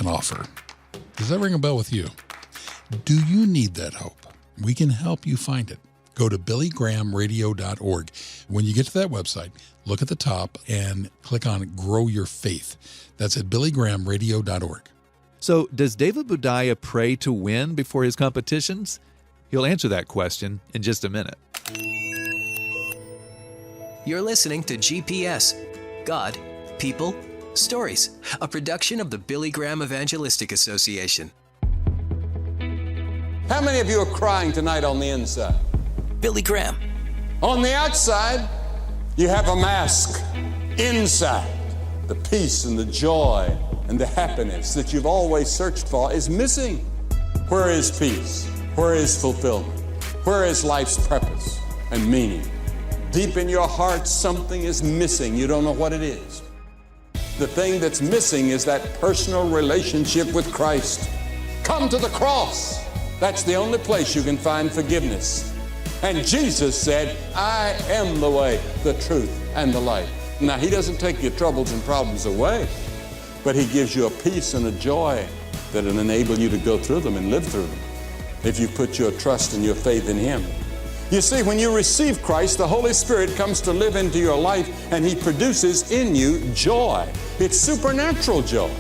offer. Does that ring a bell with you? Do you need that hope? We can help you find it. Go to billygrahamradio.org. When you get to that website, look at the top and click on Grow Your Faith. That's at billygrahamradio.org. So, does David Budaya pray to win before his competitions? He'll answer that question in just a minute. You're listening to GPS, God, People, Stories, a production of the Billy Graham Evangelistic Association. How many of you are crying tonight on the inside? Billy Graham. On the outside, you have a mask. Inside, the peace and the joy and the happiness that you've always searched for is missing. Where is peace? Where is fulfillment? Where is life's purpose and meaning? Deep in your heart, something is missing. You don't know what it is. The thing that's missing is that personal relationship with Christ. Come to the cross. That's the only place you can find forgiveness. And Jesus said, I am the way, the truth, and the life. Now, He doesn't take your troubles and problems away, but He gives you a peace and a joy that will enable you to go through them and live through them if you put your trust and your faith in Him. You see, when you receive Christ, the Holy Spirit comes to live into your life, and He produces in you joy. It's supernatural joy.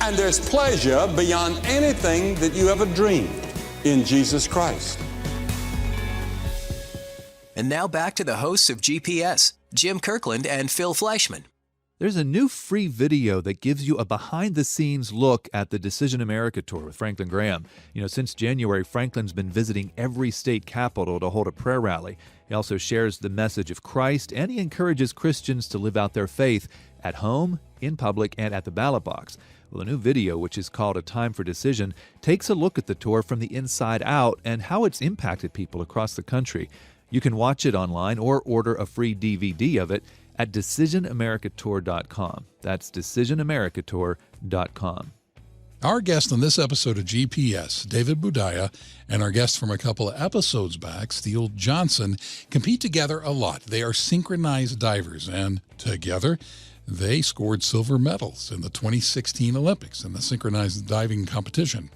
And there's pleasure beyond anything that you ever dreamed in Jesus Christ. And now back to the hosts of GPS, Jim Kirkland and Phil Fleischman. There's a new free video that gives you a behind-the-scenes look at the Decision America tour with Franklin Graham. Since January, Franklin's been visiting every state capital to hold a prayer rally. He also shares the message of Christ, and he encourages Christians to live out their faith at home, in public, and at the ballot box. Well, a new video, which is called A Time for Decision, takes a look at the tour from the inside out and how it's impacted people across the country. You can watch it online or order a free DVD of it at DecisionAmericaTour.com. That's DecisionAmericaTour.com. Our guest on this episode of GPS, David Budaya, and our guest from a couple of episodes back, Steele Johnson, compete together a lot. They are synchronized divers, and together they scored silver medals in the 2016 Olympics in the synchronized diving competition.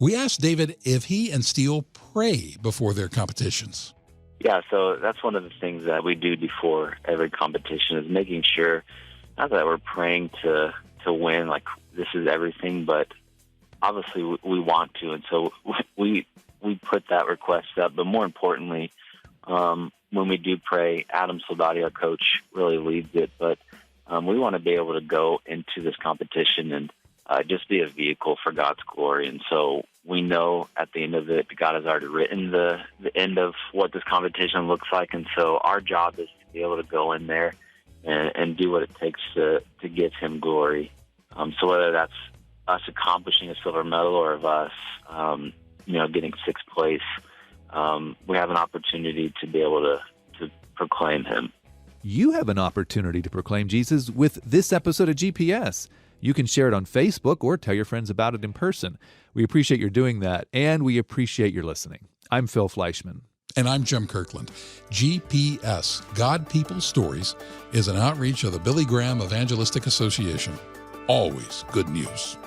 We asked David if he and Steele pray before their competitions. Yeah, so that's one of the things that we do before every competition is making sure, not that we're praying to win, like this is everything, but obviously we want to, and so we put that request up. But more importantly, when we do pray, Adam Soldati, our coach, really leads it, but we want to be able to go into this competition and just be a vehicle for God's glory. And so we know at the end of it, God has already written the end of what this competition looks like. And so our job is to be able to go in there and do what it takes to give Him glory. So whether that's us accomplishing a silver medal or of us, getting sixth place, we have an opportunity to be able to proclaim Him. You have an opportunity to proclaim Jesus with this episode of GPS. You can share it on Facebook or tell your friends about it in person. We appreciate your doing that, and we appreciate your listening. I'm Phil Fleischman. And I'm Jim Kirkland. GPS, God, People, Stories, is an outreach of the Billy Graham Evangelistic Association. Always good news.